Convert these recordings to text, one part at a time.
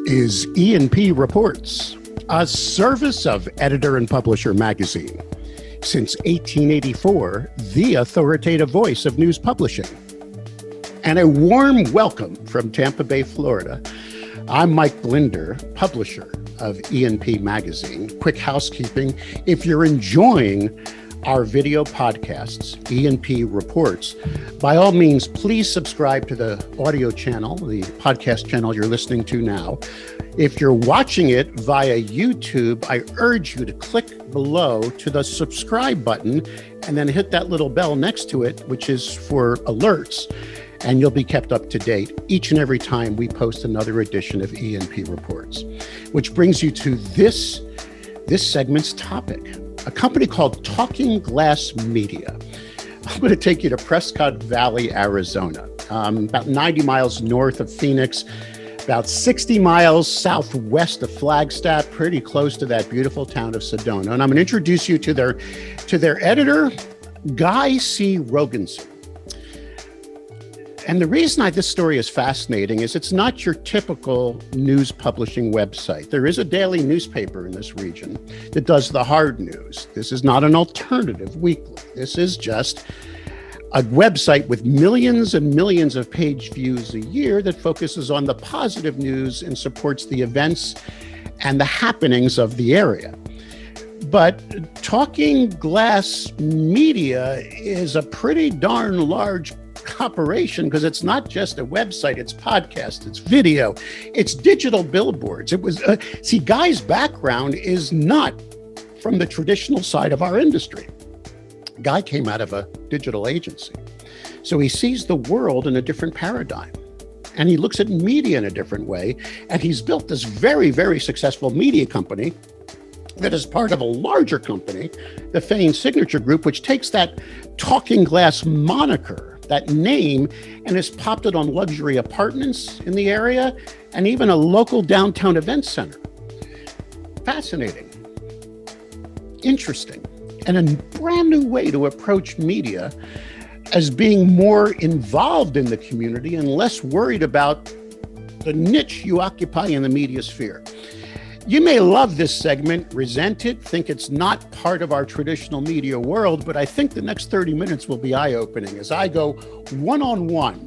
is E&P Reports, a service of Editor and Publisher Magazine. Since 1884, the authoritative voice of news publishing. And a warm welcome from Tampa Bay, Florida. I'm Mike Blinder, publisher of E&P Magazine. Quick housekeeping, if you're enjoying our video podcasts, E&P Reports, by all means, please subscribe to the audio channel, the podcast channel you're listening to now. If you're watching it via YouTube, I urge you to click below to the subscribe button and then hit that little bell next to it, which is for alerts, and you'll be kept up to date each and every time we post another edition of E&P Reports. Which brings you to this segment's topic, a company called Talking Glass Media. I'm going to take you to Prescott Valley, Arizona, about 90 miles north of Phoenix, about 60 miles southwest of Flagstaff, pretty close to that beautiful town of Sedona. And I'm going to introduce you to their editor, Guy C. Roganson. And the reason this story is fascinating is it's not your typical news publishing website. There is a daily newspaper in this region that does the hard news. This is not an alternative weekly. This is just a website with millions and millions of page views a year that focuses on the positive news and supports the events and the happenings of the area. But Talking Glass Media is a pretty darn large operation because it's not just a website, it's podcast, it's video, it's digital billboards. It was, Guy's background is not from the traditional side of our industry. Guy came out of a digital agency. So he sees the world in a different paradigm and he looks at media in a different way. And he's built this very, very successful media company that is part of a larger company, the Fane Signature Group, which takes that Talking Glass moniker, that name, and has popped it on luxury apartments in the area and even a local downtown event center. Fascinating, interesting, and a brand new way to approach media as being more involved in the community and less worried about the niche you occupy in the media sphere. You may love this segment, resent it, think it's not part of our traditional media world, but I think the next 30 minutes will be eye-opening as I go one-on-one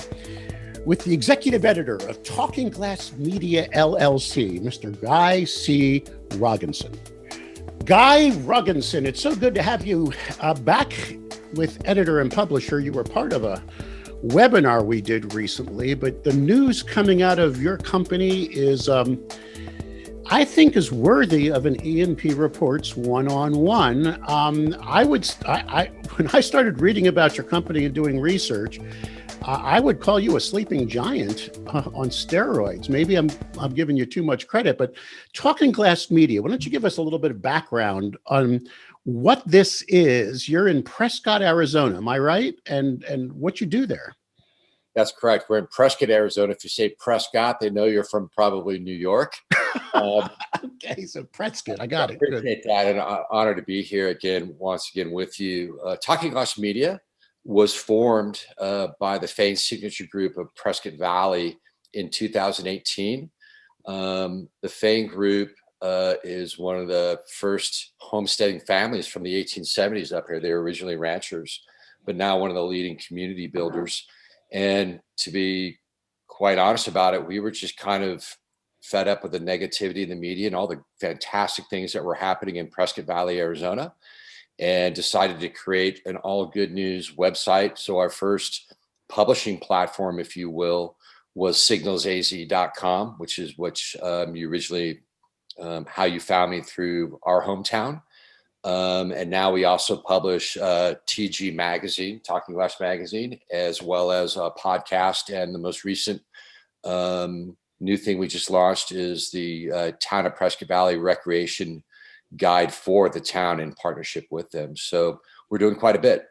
with the executive editor of Talking Glass Media, LLC, Mr. Guy C. Roganson. Guy Roganson, it's so good to have you back with editor and publisher. You were part of a webinar we did recently, but the news coming out of your company is I think is worthy of an E&P Reports one-on-one. When I started reading about your company and doing research, I would call you a sleeping giant on steroids. Maybe I'm giving you too much credit, but Talking Glass Media, why don't you give us a little bit of background on what this is? You're in Prescott, Arizona, am I right? And what you do there? That's correct. We're in Prescott, Arizona. If you say Prescott, they know you're from probably New York. Okay, so Prescott, I got it. Appreciate that, and honor to be here once again with you. Talking Glass Media was formed by the Fane Signature Group of Prescott Valley in 2018. The Fane Group is one of the first homesteading families from the 1870s up here. They were originally ranchers, but now one of the leading community builders. And to be quite honest about it, we were just kind of fed up with the negativity in the media and all the fantastic things that were happening in Prescott Valley, Arizona, and decided to create an all good news website. So our first publishing platform, if you will, was signalsaz.com, which is you originally, how you found me through our hometown. And now we also publish TG Magazine, Talking Glass Magazine, as well as a podcast. And the most recent new thing we just launched is the Town of Prescott Valley Recreation Guide for the town in partnership with them. So we're doing quite a bit.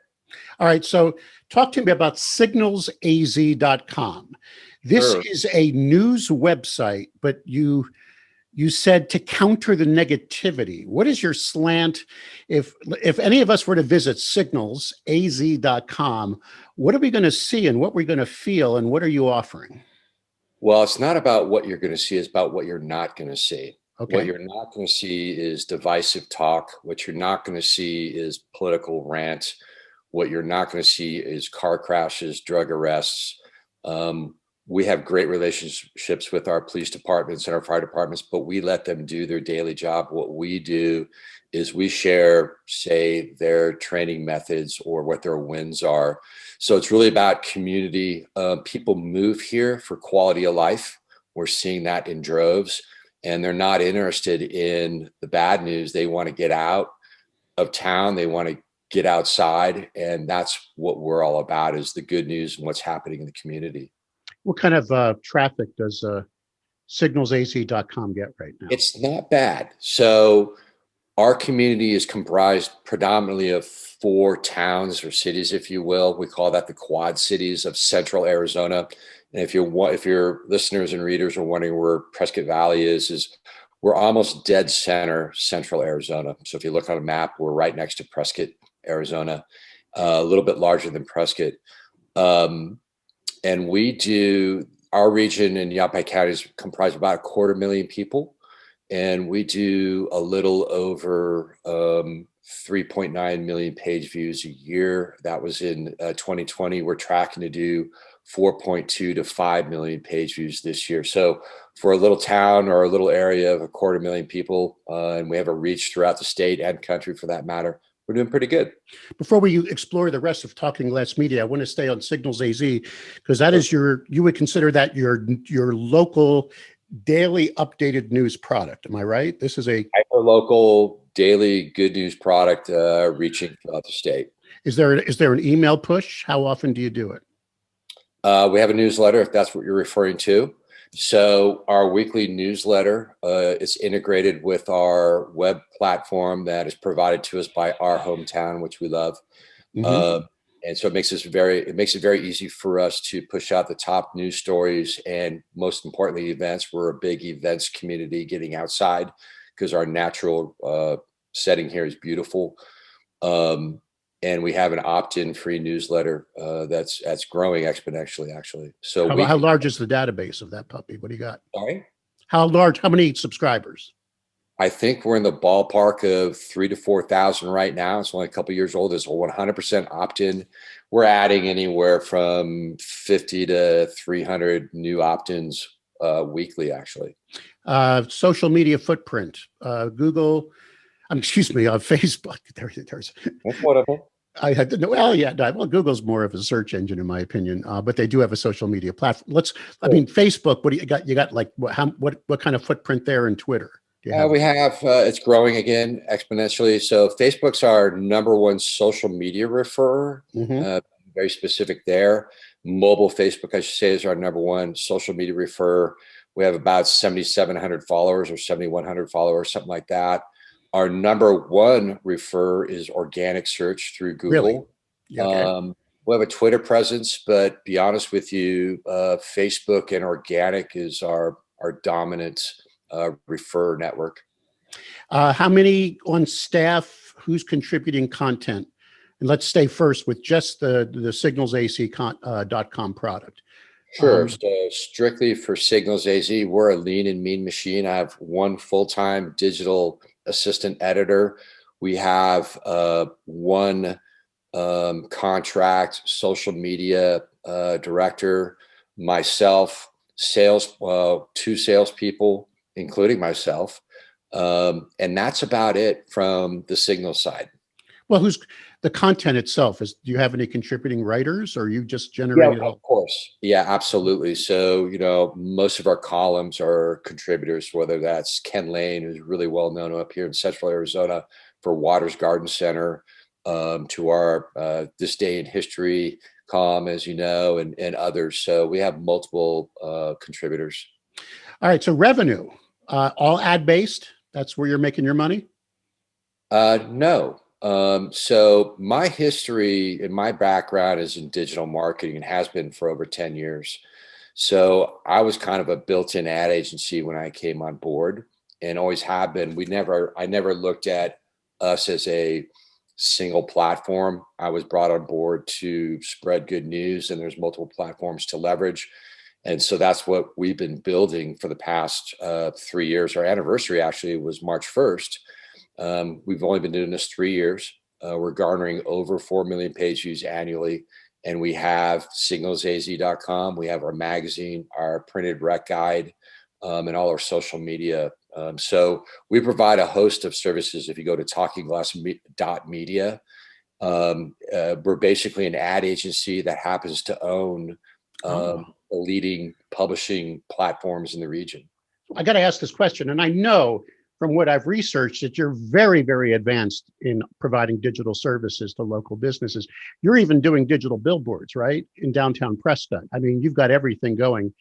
All right. So talk to me about signalsaz.com. This Sure. is a news website, but you said to counter the negativity. What is your slant? If any of us were to visit signalsaz.com, what are we going to see and what we're going to feel and what are you offering? Well, it's not about what you're going to see, it's about what you're not going to see. What Okay. you're not going to see is divisive talk. What you're not going to see is political rant. What you're not going to see is car crashes, drug arrests. Um, we have great relationships with our police departments and our fire departments, but we let them do their daily job. What we do is we share, say, their training methods or what their wins are. So it's really about community. People move here for quality of life. We're seeing that in droves, and they're not interested in the bad news. They want to get out of town. They want to get outside, and that's what we're all about: is the good news and what's happening in the community. What kind of traffic does signalsaz.com get right now? It's not bad. So our community is comprised predominantly of four towns or cities, if you will. We call that the Quad Cities of Central Arizona. And if your listeners and readers are wondering where Prescott Valley is we're almost dead center Central Arizona. So if you look on a map, we're right next to Prescott, Arizona, a little bit larger than Prescott. Um, and we do our region in Yavapai County is comprised of about 250,000 people, and we do a little over 3.9 million page views a year. That was in 2020. We're tracking to do 4.2 to 5 million page views this year. So for a little town or a little area of 250,000 people, and we have a reach throughout the state and country for that matter, we're doing pretty good. Before we explore the rest of Talking Glass Media, I want to stay on Signals AZ because that is you would consider that your local daily updated news product. Am I right? This is a Hyper local daily good news product reaching throughout the state. is there an email push? How often do you do it? We have a newsletter, if that's what you're referring to. So our weekly newsletter is integrated with our web platform that is provided to us by Our Hometown, which we love. Mm-hmm. And so it makes it very easy for us to push out the top news stories and, most importantly, events. We're a big events community, getting outside because our natural setting here is beautiful. And we have an opt-in free newsletter that's growing exponentially, actually. So How large is the database of that puppy? What do you got? sorry, How large? How many subscribers? I think we're in the ballpark of 3,000 to 4,000 right now. It's only a couple years old. It's 100% opt-in. We're adding anywhere from 50 to 300 new opt-ins weekly, actually. Social media footprint. Google. Excuse me. Facebook. There's. That's wonderful. I had to know. Well, yeah. No, well, Google's more of a search engine, in my opinion, but they do have a social media platform. I mean, Facebook. What do you got? You got like what kind of footprint there in Twitter? Do you have? We have it's growing again exponentially. So Facebook's our number one social media referrer. Mhm. Very specific there. Mobile Facebook, I should say, is our number one social media referrer. We have about 7,700 followers or 7,100 followers, something like that. Our number one refer is organic search through Really? Google. Yeah, okay. We have a Twitter presence, but be honest with you, Facebook and organic is our dominant refer network. How many on staff? Who's contributing content? And let's stay first with just the signalsaz.com product. Sure. So strictly for Signals AZ, we're a lean and mean machine. I have one full-time digital assistant editor. We have one contract social media director, myself, two salespeople, including myself. And that's about it from the Signal side. Well, who's the content itself? Do you have any contributing writers, or you just generate it all? Of course. Yeah, absolutely. So, most of our columns are contributors, whether that's Ken Lane, who's really well known up here in Central Arizona for Waters Garden Center, to our This Day in History column, as you know, and others. So we have multiple contributors. All right. So revenue, all ad based. That's where you're making your money. No. So my history and my background is in digital marketing and has been for over 10 years. So I was kind of a built-in ad agency when I came on board, and always have been. I never looked at us as a single platform. I was brought on board to spread good news, and there's multiple platforms to leverage. And so that's what we've been building for the past 3 years. Our anniversary actually was March 1st. We've only been doing this 3 years. We're garnering over 4 million page views annually. And we have signalsaz.com. We have our magazine, our printed rec guide, and all our social media. So we provide a host of services. If you go to talkingglass.media, we're basically an ad agency that happens to own the leading publishing platforms in the region. I got to ask this question, and I know from what I've researched that you're very, very advanced in providing digital services to local businesses. You're even doing digital billboards, right, in downtown Prescott. I mean, you've got everything going,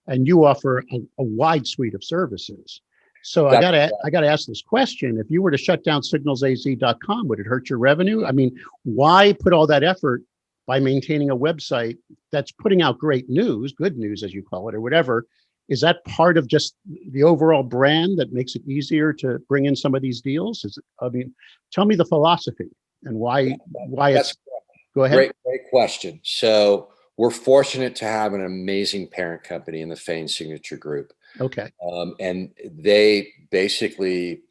and you offer a wide suite of services. So I gotta ask this question: if you were to shut down signalsaz.com, would it hurt your revenue? I mean, why put all that effort by maintaining a website that's putting out great news, good news as you call it, or whatever? Is that part of just the overall brand that makes it easier to bring in some of these deals? I mean, tell me the philosophy and why it's. Go ahead. Great question. So we're fortunate to have an amazing parent company in the Fain Signature Group. Okay. And they basically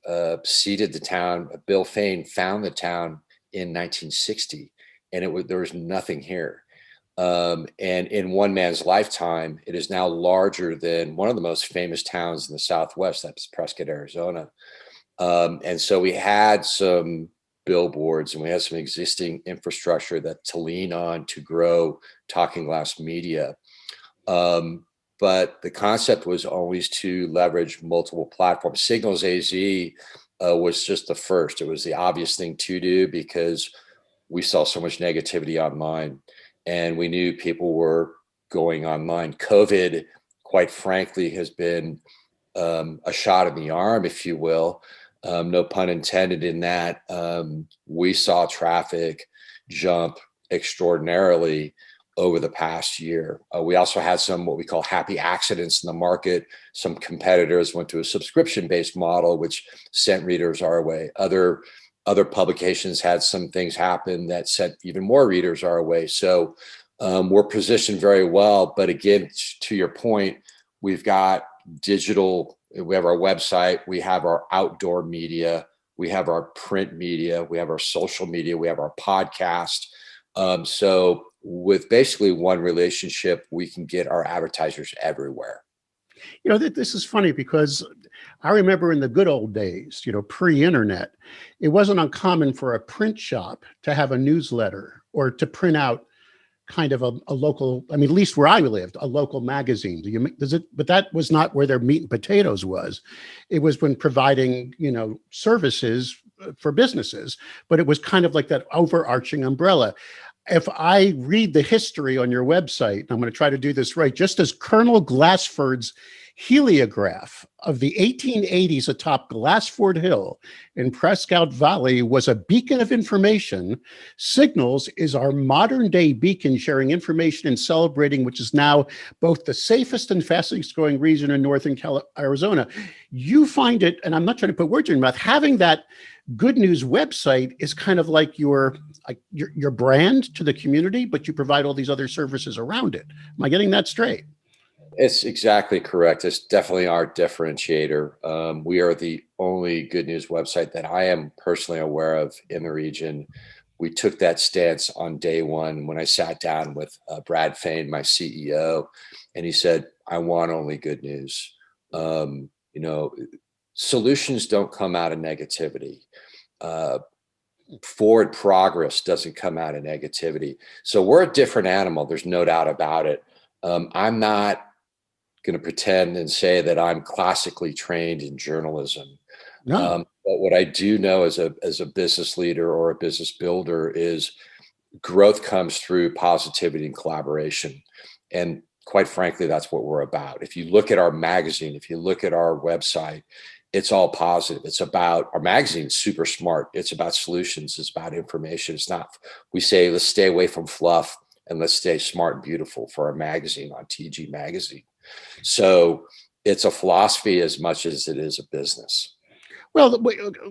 seeded the town. Bill Fain found the town in 1960, and there was nothing here. And in one man's lifetime, it is now larger than one of the most famous towns in the Southwest. That's Prescott, Arizona. And so we had some billboards and we had some existing infrastructure to lean on to grow Talking Glass Media. But the concept was always to leverage multiple platforms. Signals AZ was just the first. It was the obvious thing to do because we saw so much negativity online and we knew people were going online. COVID, quite frankly, has been a shot in the arm, if you will. No pun intended in that. We saw traffic jump extraordinarily over the past year. We also had some what we call happy accidents in the market. Some competitors went to a subscription-based model, which sent readers our way. Other publications had some things happen that sent even more readers our way. So we're positioned very well. But again, to your point, we've got digital, we have our website, we have our outdoor media, we have our print media, we have our social media, we have our podcast. So with basically one relationship, we can get our advertisers everywhere. You know, this is funny because I remember in the good old days, you know, pre-internet, it wasn't uncommon for a print shop to have a newsletter or to print out kind of a local, I mean, at least where I lived, a local magazine. But that was not where their meat and potatoes was. It was when providing, you know, services for businesses, but it was kind of like that overarching umbrella. If I read the history on your website, I'm going to try to do this right, just as Colonel Glassford's heliograph of the 1880s atop Glassford Hill in Prescott Valley was a beacon of information, Signals is our modern day beacon sharing information and celebrating, which is now both the safest and fastest growing region in northern Arizona. You find it, and I'm not trying to put words in your mouth, having that good news website is kind of like your brand to the community, but you provide all these other services around it. Am I getting that straight? It's exactly correct. It's definitely our differentiator. We are the only good news website that I am personally aware of in the region. We took that stance on day one when I sat down with Brad Fain, my CEO, and he said, I want only good news. You know, solutions don't come out of negativity. Forward progress doesn't come out of negativity. So we're a different animal. There's no doubt about it. I'm not going to pretend and say that I'm classically trained in journalism. No. But what I do know as a business leader or a business builder is growth comes through positivity and collaboration. And quite frankly, that's what we're about. If you look at our magazine, if you look at our website, it's all positive. It's about our magazine's super smart. It's about solutions. It's about information. It's not, we say, let's stay away from fluff and let's stay smart and beautiful for our magazine on TG Magazine. So it's a philosophy as much as it is a business. Well,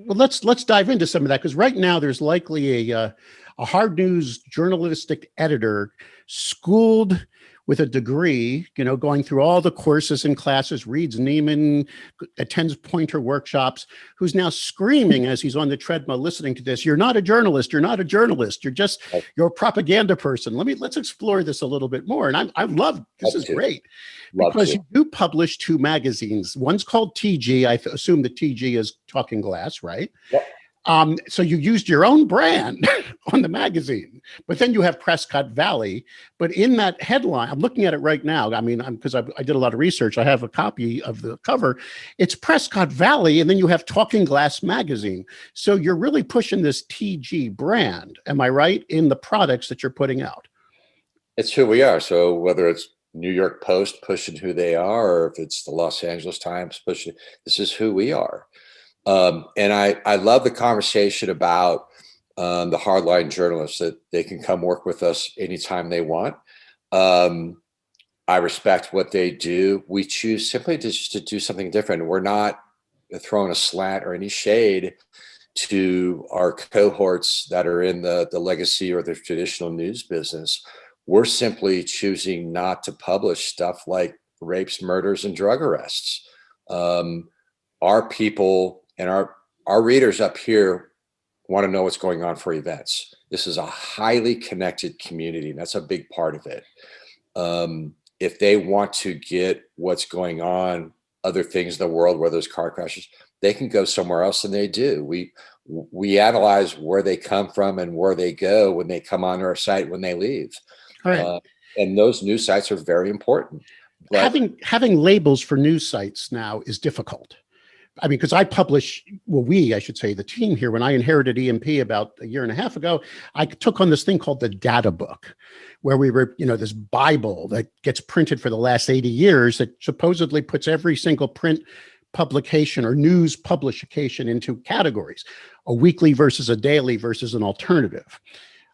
let's dive into some of that, because right now there's likely a hard news journalistic editor schooled with a degree, going through all the courses and classes, reads Neiman, attends Pointer workshops, who's now screaming as he's on the treadmill listening to this, "You're not a journalist. You're not a journalist. You're a propaganda person." Let's explore this a little bit more. And I love, this is great, because you do publish two magazines. One's called TG. I assume that TG is Talking Glass, right? Yep. So you used your own brand on the magazine, but then you have Prescott Valley. But in that headline, I'm looking at it right now. I mean, because I did a lot of research. I have a copy of the cover. It's Prescott Valley, and then you have Talking Glass magazine. So you're really pushing this TG brand. Am I right in the products that you're putting out? It's who we are. So whether it's New York Post pushing who they are, or if it's the Los Angeles Times pushing, this is who we are. And I love the conversation about the hardline journalists, that they can come work with us anytime they want. I respect what they do. We choose simply to do something different. We're not throwing a slant or any shade to our cohorts that are in the legacy or the traditional news business. We're simply choosing not to publish stuff like rapes, murders, and drug arrests. Our people and our readers up here want to know what's going on for events. This is a highly connected community, and that's a big part of it. If they want to get what's going on, other things in the world, where there's car crashes, they can go somewhere else than they do. We analyze where they come from and where they go when they come on our site, when they leave. Right. And those news sites are very important. But having labels for news sites now is difficult. I mean, because I should say, the team here, when I inherited EMP about a year and a half ago, I took on this thing called the data book, where we were, this Bible that gets printed for the last 80 years that supposedly puts every single print publication or news publication into categories, a weekly versus a daily versus an alternative.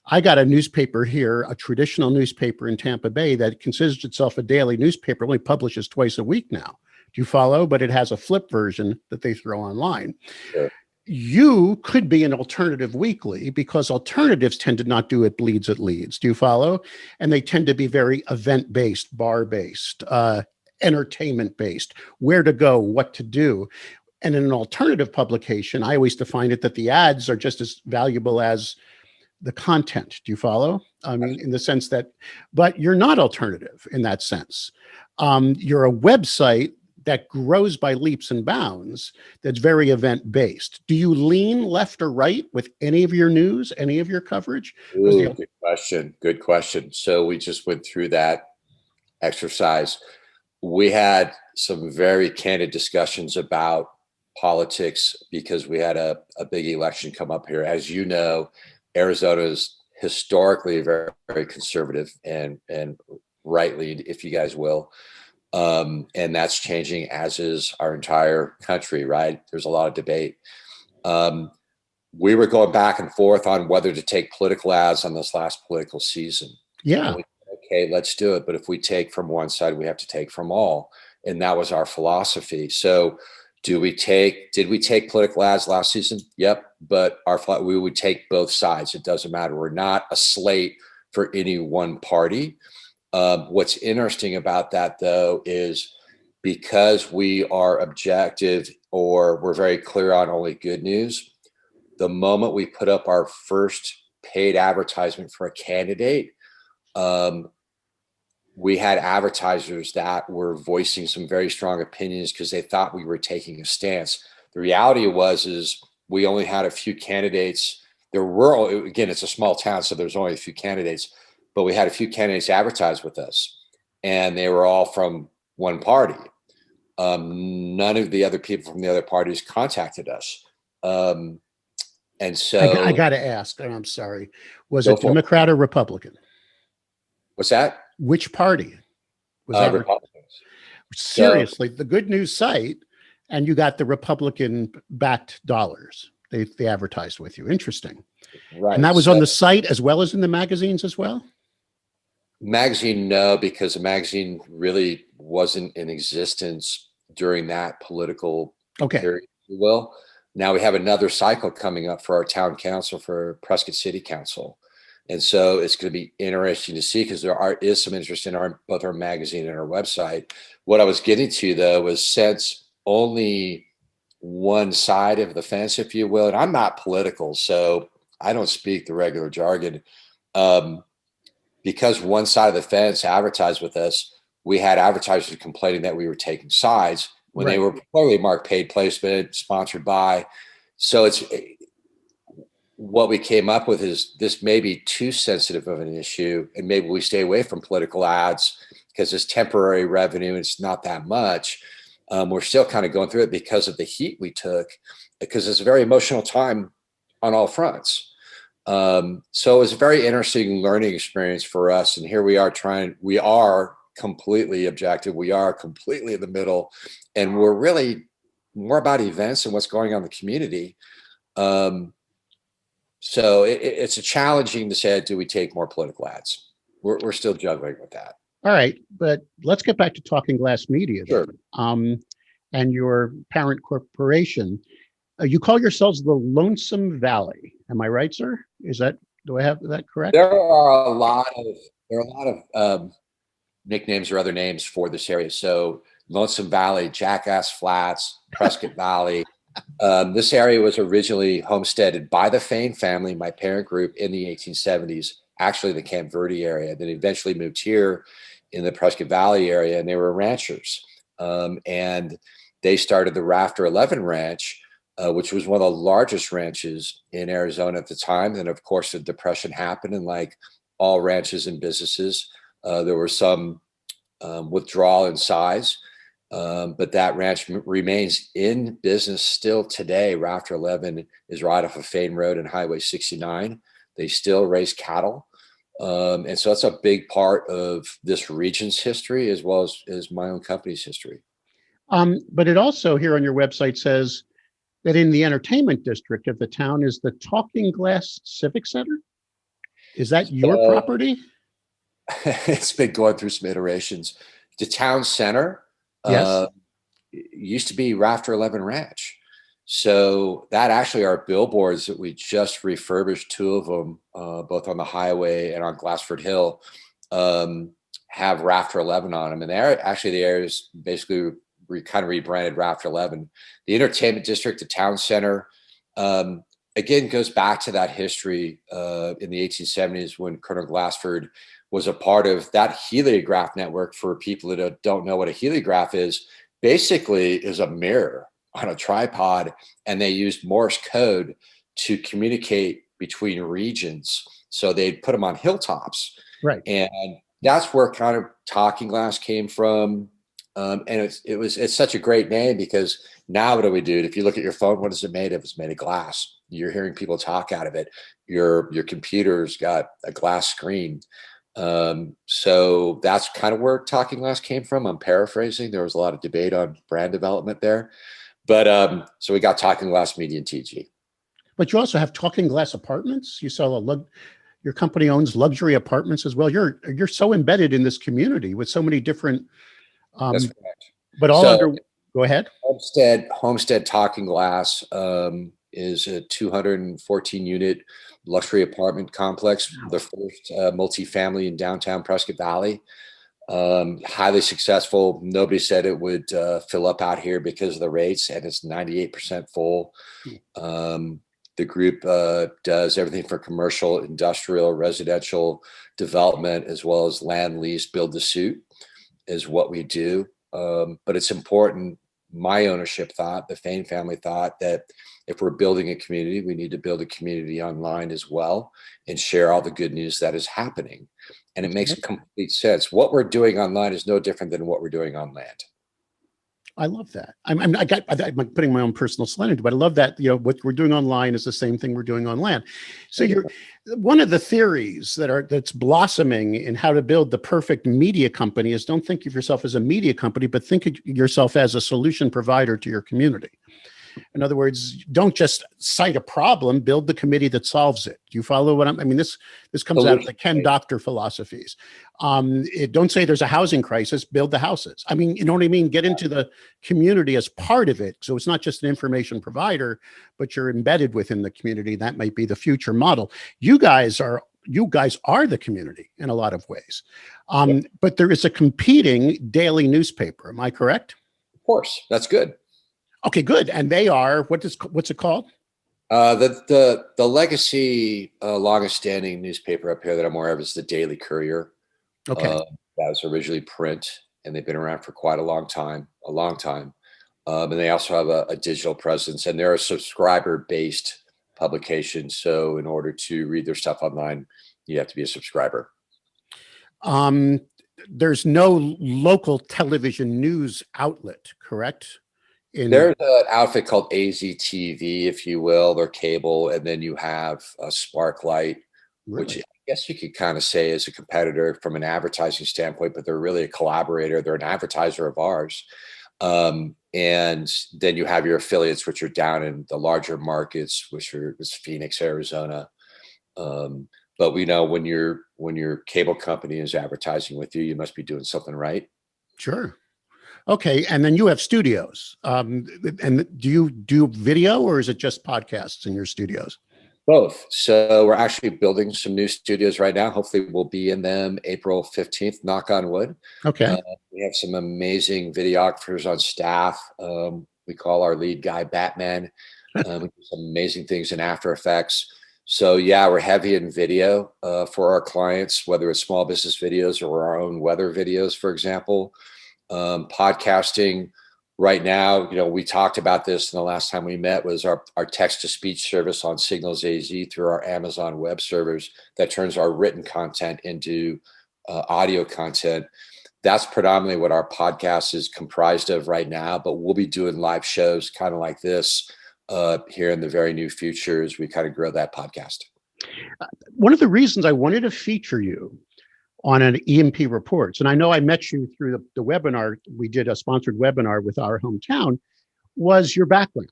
I got a newspaper here, a traditional newspaper in Tampa Bay that considers itself a daily newspaper, only publishes twice a week now. Do you follow? But it has a flip version that they throw online. Sure. You could be an alternative weekly, because alternatives tend to not do it bleeds, it leads. Do you follow? And they tend to be very event-based, bar-based, entertainment-based, where to go, what to do. And in an alternative publication, I always define it that the ads are just as valuable as the content. Do you follow? I mean, in the sense that, but you're not alternative in that sense. You're a website that grows by leaps and bounds, that's very event-based. Do you lean left or right with any of your news, any of your coverage? Ooh, good question. Good question. So we just went through that exercise. We had some very candid discussions about politics, because we had a big election come up here. As you know, Arizona is historically very, very conservative and right-leaning, if you guys will. And that's changing, as is our entire country, right? There's a lot of debate. We were going back and forth on whether to take political ads on this last political season. Yeah. Okay, let's do it. But if we take from one side, we have to take from all. And that was our philosophy. So did we take political ads last season? Yep. But we would take both sides. It doesn't matter. We're not a slate for any one party. What's interesting about that, though, is because we are objective, or we're very clear on only good news, the moment we put up our first paid advertisement for a candidate, we had advertisers that were voicing some very strong opinions because they thought we were taking a stance. The reality is we only had a few candidates. Again, it's a small town, so there's only a few candidates. But we had a few candidates advertise with us, and they were all from one party. None of the other people from the other parties contacted us. And so I got to ask, and I'm sorry, was it Democrat or Republican? What's that? Which party was that? Republicans. Seriously, the Good News site, and you got the Republican-backed dollars. They advertised with you. Interesting. Right. And that was on the site as well as in the magazines as well? Magazine, no, because the magazine really wasn't in existence during that political period, if you will. Now we have another cycle coming up for our town council, for Prescott City Council. And so it's going to be interesting to see, because is some interest in both our magazine and our website. What I was getting to, though, was, since only one side of the fence, if you will, and I'm not political, so I don't speak the regular jargon. Because one side of the fence advertised with us, we had advertisers complaining that we were taking sides when they were clearly marked paid placement, sponsored by. So it's what we came up with is, this may be too sensitive of an issue, and maybe we stay away from political ads because it's temporary revenue. It's not that much. We're still kind of going through it because of the heat we took, because it's a very emotional time on all fronts. So it was a very interesting learning experience for us. And here we are completely objective. We are completely in the middle, and we're really more about events and what's going on in the community. So it's a challenging to say, do we take more political ads? We're still juggling with that. All right, but let's get back to Talking Glass Media. Sure. And your parent corporation. You call yourselves the Lonesome Valley. Am I right, sir? Do I have that correct? There are a lot of nicknames or other names for this area. So Lonesome Valley, Jackass Flats, Prescott Valley. This area was originally homesteaded by the Fain family, my parent group, in the 1870s, actually the Camp Verde area. Then eventually moved here in the Prescott Valley area, and they were ranchers. And they started the Rafter 11 Ranch, which was one of the largest ranches in Arizona at the time. Then, of course, the Depression happened, and like all ranches and businesses, there was some withdrawal in size. But that ranch remains in business still today. Rafter 11 is right off of Fain Road and Highway 69. They still raise cattle. And so that's a big part of this region's history, as well as my own company's history. But it also, here on your website, says that in the entertainment district of the town is the Talking Glass Civic Center. Is that your property? It's been going through some iterations. The town center used to be Rafter 11 Ranch. So that actually are billboards that we just refurbished, two of them, both on the highway and on Glassford Hill, have Rafter 11 on them. And they're actually, the areas basically kind of rebranded Rafter 11. The entertainment district, the town center, again, goes back to that history in the 1870s when Colonel Glassford was a part of that heliograph network. For people that don't know what a heliograph is, basically is a mirror on a tripod, and they used Morse code to communicate between regions. So they'd put them on hilltops. Right. And that's where kind of Talking Glass came from. And it's such a great name, because now what do we do? If you look at your phone, what is it made of? It's made of glass. You're hearing people talk out of it. Your computer's got a glass screen. So that's kind of where Talking Glass came from. I'm paraphrasing. There was a lot of debate on brand development there. But so we got Talking Glass Media and TG. But you also have Talking Glass Apartments. You sell your company owns luxury apartments as well. You're so embedded in this community with so many different. That's correct. But all under. Go ahead. Homestead Talking Glass is a 214 unit luxury apartment complex, the first multifamily in downtown Prescott Valley. Highly successful. Nobody said it would fill up out here because of the rates, and it's 98% full. The group does everything for commercial, industrial, residential development, as well as land lease, build to suit is what we do. But it's important. My ownership thought, the Fain family thought, that if we're building a community, we need to build a community online as well and share all the good news that is happening. And it makes complete sense. What we're doing online is no different than what we're doing on land. I love that. I'm putting my own personal slant into it, but I love that, what we're doing online is the same thing we're doing on land. So one of the theories that's blossoming in how to build the perfect media company is, don't think of yourself as a media company, but think of yourself as a solution provider to your community. In other words, don't just cite a problem, build the committee that solves it. Do you follow what this comes out of the Ken Doctor philosophies. Don't say there's a housing crisis, build the houses. You know what I mean? Get into the community as part of it. So it's not just an information provider, but you're embedded within the community. That might be the future model. You guys are you guys are the community in a lot of ways. But there is a competing daily newspaper. Am I correct? Of course, that's good. Okay, good. And they are, what's it called? The legacy, longest standing newspaper up here that I'm aware of is the Daily Courier. Okay. That was originally print, and they've been around for quite a long time. And they also have a digital presence, and they're a subscriber-based publication. So in order to read their stuff online, you have to be a subscriber. There's no local television news outlet, correct? There's an outfit called AZTV, if you will. They're cable, and then you have Sparklight, which I guess you could kind of say is a competitor from an advertising standpoint, but they're really a collaborator. They're an advertiser of ours. And then you have your affiliates, which are down in the larger markets, which is Phoenix, Arizona. But we know when your cable company is advertising with you, you must be doing something right. Sure. Okay, and then you have studios. And do you do video, or is it just podcasts in your studios? Both. So we're actually building some new studios right now. Hopefully we'll be in them April 15th, knock on wood. Okay. We have some amazing videographers on staff. We call our lead guy Batman. We do some amazing things in After Effects. So yeah, we're heavy in video for our clients, whether it's small business videos or our own weather videos, for example. Podcasting right now, we talked about this in the last time we met, was our text-to-speech service on Signals AZ through our Amazon web servers that turns our written content into audio content. That's predominantly what our podcast is comprised of right now, but we'll be doing live shows kind of like this here in the very near future as we kind of grow that podcast. One of the reasons I wanted to feature you on an EMP Reports, and I know I met you through the webinar, we did a sponsored webinar with Our Hometown, was your background.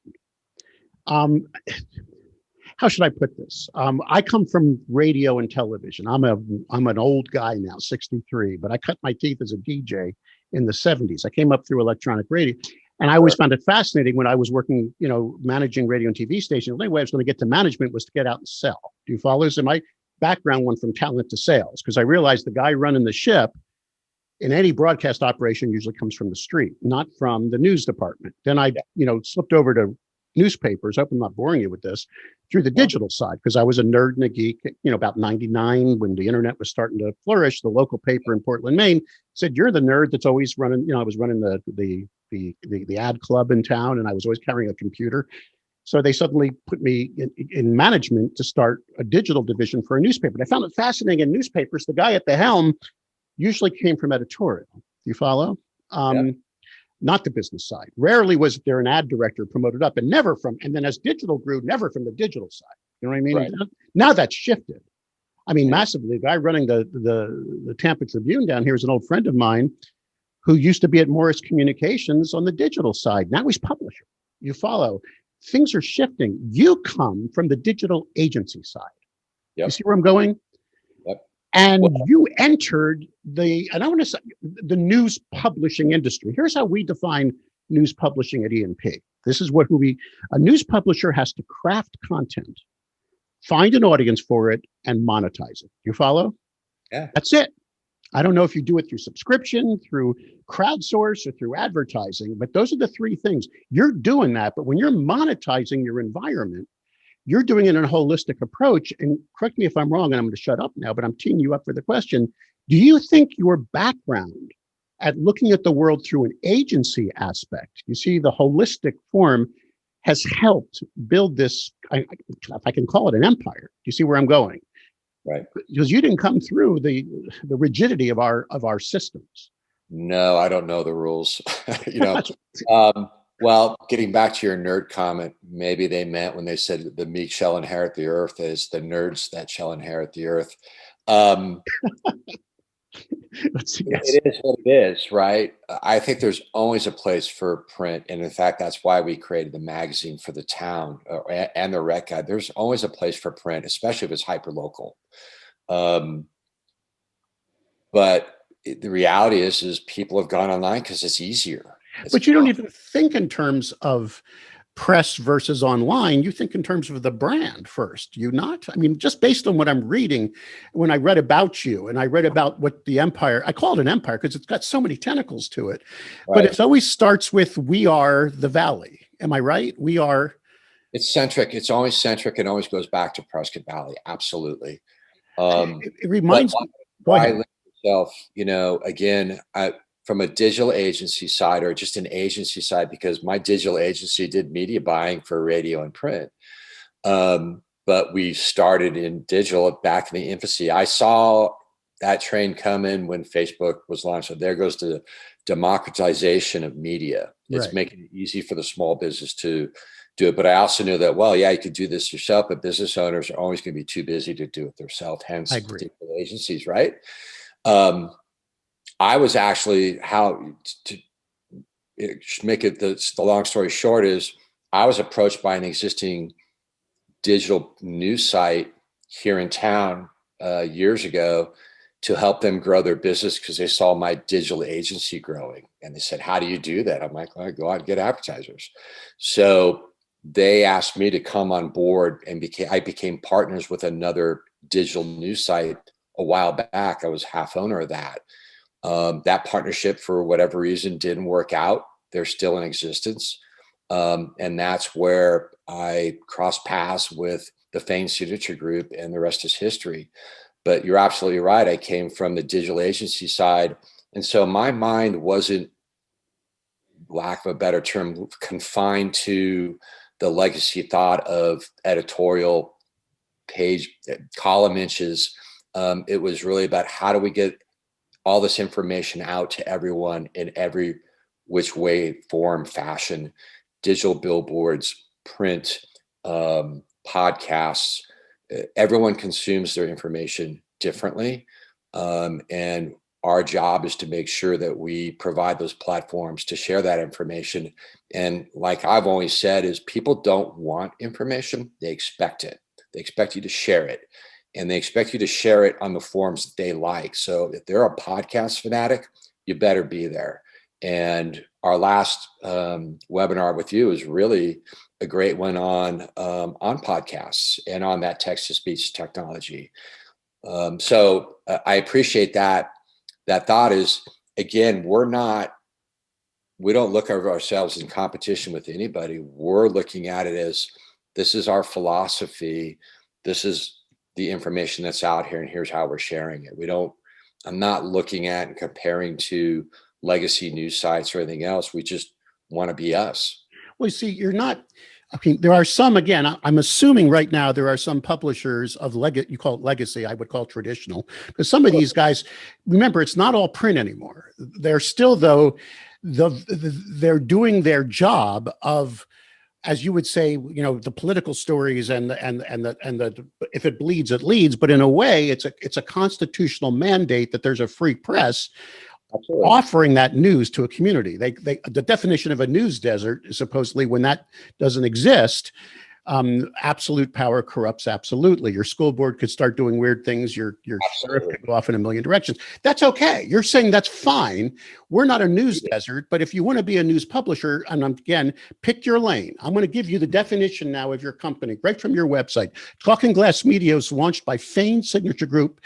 How should I put this? I come from radio and television. I'm an old guy now, 63, but I cut my teeth as a DJ in the 70s. I came up through electronic radio, and I always found it fascinating when I was working, managing radio and TV stations. The only way I was going to get to management was to get out and sell. Do you follow this? And my background went from talent to sales, because I realized the guy running the ship in any broadcast operation usually comes from the street, not from the news department. Then I, slipped over to newspapers. I hope I'm not boring you with this, through the digital side, because I was a nerd and a geek. About 99, when the internet was starting to flourish, the local paper in Portland, Maine said, "You're the nerd that's always running." I was running the ad club in town, and I was always carrying a computer. So they suddenly put me in management to start a digital division for a newspaper. And I found it fascinating in newspapers. The guy at the helm usually came from editorial. Do you follow? Not the business side. Rarely was there an ad director promoted up, and then as digital grew, never from the digital side. You know what I mean? Right. Now that's shifted. I mean, massively. The guy running the Tampa Tribune down here is an old friend of mine who used to be at Morris Communications on the digital side. Now he's publisher. You follow? Things are shifting. You come from the digital agency side. Yep. You see where I'm going? Yep. And you entered the news publishing industry. Here's how we define news publishing at EMP. This is a news publisher has to craft content, find an audience for it, and monetize it. You follow? Yeah. That's it. I don't know if you do it through subscription, through crowdsource, or through advertising, but those are the three things. You're doing that, but when you're monetizing your environment, you're doing it in a holistic approach. And correct me if I'm wrong, and I'm going to shut up now, but I'm teeing you up for the question. Do you think your background at looking at the world through an agency aspect, you see the holistic form, has helped build this, if I can call it an empire? Do you see where I'm going? Right. Because you didn't come through the rigidity of our systems. No, I don't know the rules. Well, getting back to your nerd comment, maybe they meant when they said the meek shall inherit the earth is the nerds that shall inherit the earth. It is what it is, right? I think there's always a place for print. And in fact, that's why we created the magazine for the town and the rec guide. There's always a place for print, especially if it's hyper local. But the reality is people have gone online because it's easier. But you don't even think in terms of press versus online, you think in terms of the brand first, you not? I mean, just based on what I'm reading, when I read about you and I read about what the empire, I call it an empire because it's got so many tentacles to it, but Right. it always starts with, we are the Valley. Am I right? We are. It's centric. It's always centric and always goes back to Prescott Valley. Absolutely. Um, It but reminds me. Go why ahead. limit yourself? Again, from a digital agency side or just an agency side, because my digital agency did media buying for radio and print. But we started in digital back in the infancy. I saw that train come in when Facebook was launched. So there goes the democratization of media. It's Right. making it easy for the small business to do it. But I also knew that, well, yeah, you could do this yourself, but business owners are always going to be too busy to do it themselves, I hence agree. digital agencies, right? Um, I was actually to make it the long story short is I was approached by an existing digital news site here in town years ago to help them grow their business because they saw my digital agency growing. And they said, how do you do that? I'm like, well, go out and get advertisers. So they asked me to come on board and I became partners with another digital news site a while back. I was half owner of that. That partnership, for whatever reason, didn't work out. They're still in existence. And that's where I crossed paths with the Fane Signature Group, and the rest is history. But you're absolutely right. I came from the digital agency side. And so my mind wasn't, lack of a better term, confined to the legacy thought of editorial page column inches. It was really about how do we get all this information out to everyone in every which way, form, fashion, digital billboards, print, podcasts. Everyone consumes their information differently. And our job is to make sure that we provide those platforms to share that information. And like I've always said, is people don't want information, they expect it. They expect you to share it. And they expect you to share it on the forums that they like. So if they're a podcast fanatic, you better be there. And our last webinar with you is really a great one on podcasts and on that text-to-speech technology. So I appreciate that. That thought is, again, we don't look at ourselves in competition with anybody. We're looking at it as, this is our philosophy. This is the information that's out here, and here's how we're sharing it. I'm not looking at and comparing to legacy news sites or anything else. We just want to be us. Well, you see, you're not. I mean, there are some. Again, I'm assuming right now there are some publishers of you call it legacy. I would call it traditional, because some of these guys. Remember, it's not all print anymore. They're still, though, they're doing their job of, as you would say, the political stories and the if it bleeds, it leads. But in a way, it's a constitutional mandate that there's a free press. Absolutely. Offering that news to a community. The definition of a news desert is supposedly, when that doesn't exist, absolute power corrupts absolutely. Your school board could start doing weird things. Your sheriff could go off in a million directions. That's okay. You're saying that's fine. We're not a news desert, but if you want to be a news publisher, and again, pick your lane. I'm going to give you the definition now of your company, right from your website. Talking Glass Media was launched by Fane Signature Group.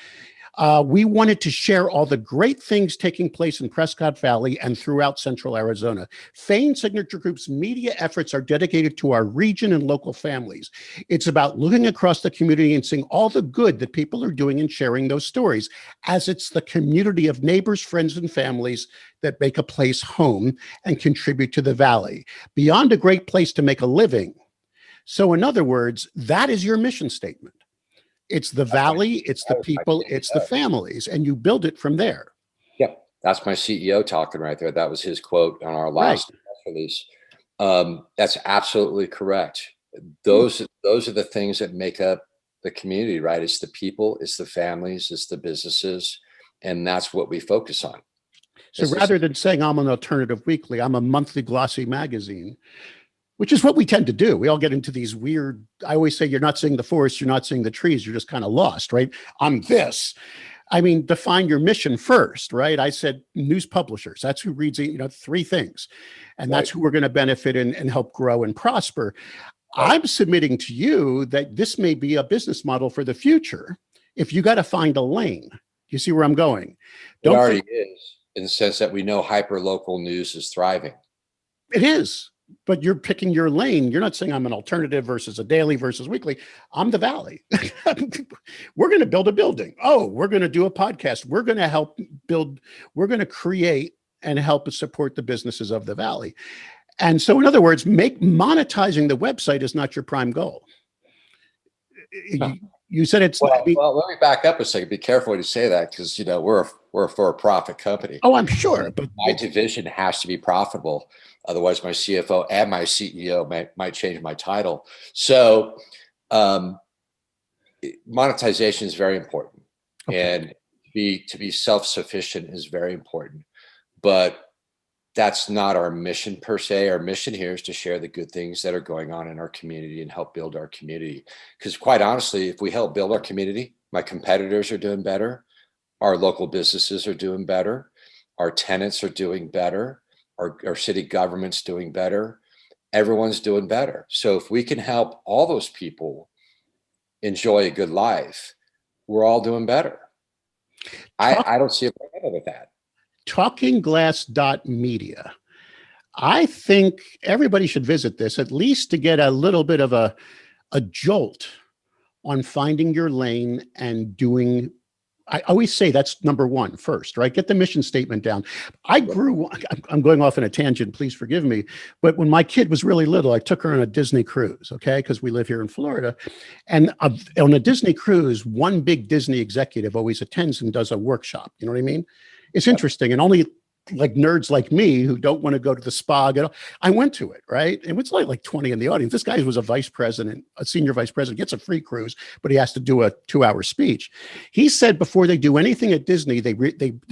We wanted to share all the great things taking place in Prescott Valley and throughout Central Arizona. Fane Signature Group's media efforts are dedicated to our region and local families. It's about looking across the community and seeing all the good that people are doing and sharing those stories, as it's the community of neighbors, friends, and families that make a place home and contribute to the Valley. Beyond a great place to make a living. So in other words, that is your mission statement. It's the Valley, it's the people, it's the families, and you build it from there. Yep. That's my CEO talking right there. That was his quote on our last press release. That's absolutely correct. Those are the things that make up the community, right? It's the people, it's the families, it's the businesses, and that's what we focus on. So rather than saying I'm an alternative weekly, I'm a monthly glossy magazine, which is what we tend to do. We all get into these weird, I always say, you're not seeing the forest, you're not seeing the trees, you're just kind of lost, right? I'm this. I mean, define your mission first, right? I said news publishers. That's who reads, three things. And that's who we're going to benefit and help grow and prosper. I'm submitting to you that this may be a business model for the future if you got to find a lane. You see where I'm going? It already is, in the sense that we know hyper-local news is thriving. It is, but you're picking your lane. You're not saying I'm an alternative versus a daily versus weekly. I'm the Valley. We're going to build a building. Oh, we're going to do a podcast. We're going to help build, we're going to create and help support the businesses of the Valley. And so, in other words, monetizing the website is not your prime goal. You said it's. Well, let me back up a second. Be careful when you say that, because we're a for-profit company. Oh, I'm sure, but my division has to be profitable. Otherwise, my CFO and my CEO might change my title. So, monetization is very important, and to be self-sufficient is very important. But that's not our mission per se. Our mission here is to share the good things that are going on in our community and help build our community. Because quite honestly, if we help build our community, my competitors are doing better, our local businesses are doing better, our tenants are doing better, our city government's doing better, everyone's doing better. So if we can help all those people enjoy a good life, we're all doing better. I don't see a problem with that. TalkingGlass.media. I think everybody should visit this, at least to get a little bit of a jolt on finding your lane and doing. I always say that's number one first, right? Get the mission statement down. I'm going off on a tangent, please forgive me. But when my kid was really little, I took her on a Disney cruise, okay? Because we live here in Florida. And on a Disney cruise, one big Disney executive always attends and does a workshop. You know what I mean? It's interesting. And only like nerds like me who don't want to go to the spa, I went to it, right? And it's like 20 in the audience. This guy was a senior vice president, gets a free cruise, but he has to do a 2-hour speech. He said before they do anything at Disney, they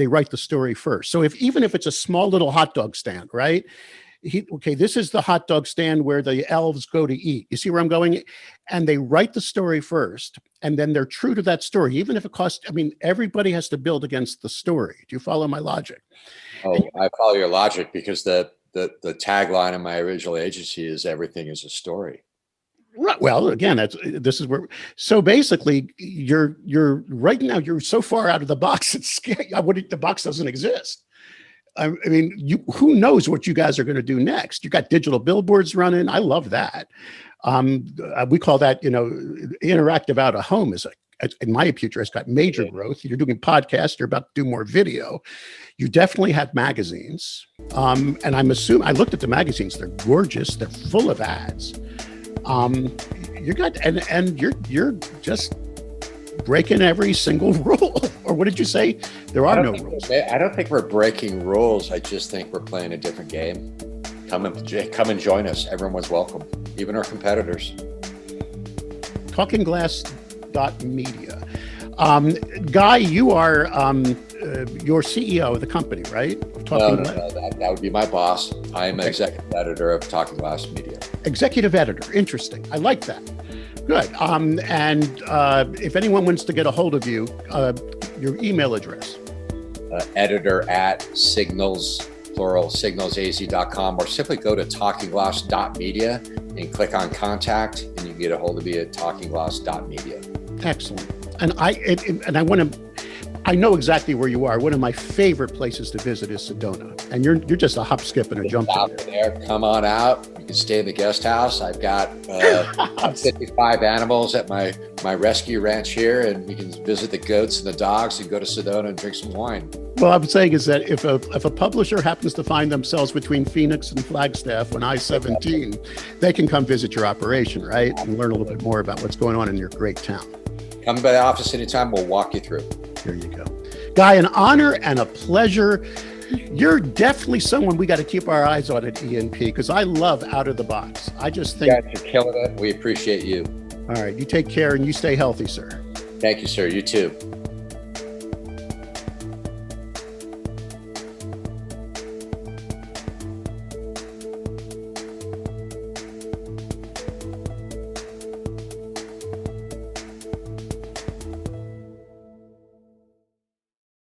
write the story first. So even if it's a small little hot dog stand, right? This is the hot dog stand where the elves go to eat. You see where I'm going? And they write the story first, and then they're true to that story, even if it costs. Everybody has to build against the story. Do you follow my logic? Oh, I follow your logic, because the tagline of my original agency is "Everything is a story." Right. Well, again, this is where. So basically, you're right now. You're so far out of the box. It's scary. The box doesn't exist. Who knows what you guys are going to do next? You got digital billboards running. I love that. We call that, interactive out of home in my future, has got major growth. You're doing podcasts. You're about to do more video. You definitely have magazines. And I looked at the magazines. They're gorgeous. They're full of ads. You're just breaking every single rule. Or what did you say? There are no rules. I don't think we're breaking rules. I just think we're playing a different game. Come and join us. Everyone's welcome, even our competitors. TalkingGlass.media. Guy, you are your CEO of the company, right? No, that would be my boss. I am executive editor of Talking Glass Media. Executive editor. Interesting. I like that. Good. And if anyone wants to get a hold of you, your email address. Editor@signals, plural, signalsaz.com, or simply go to talkingglass.media and click on contact, and you can get a hold of me at talkingglass.media. Excellent. And I know exactly where you are. One of my favorite places to visit is Sedona, and you're just a hop, skip, and a jump out there. Come on out. You can stay in the guest house. I've got 55 animals at my rescue ranch here, and you can visit the goats and the dogs and go to Sedona and drink some wine. Well, I'm saying is that if a publisher happens to find themselves between Phoenix and Flagstaff on I-17, they can come visit your operation, right, and learn a little bit more about what's going on in your great town. Come by the office anytime. We'll walk you through. There you go. Guy, an honor and a pleasure. You're definitely someone we got to keep our eyes on at ENP, because I love out of the box. I just think you're killing it. We appreciate you. All right. You take care and you stay healthy, sir. Thank you, sir. You too.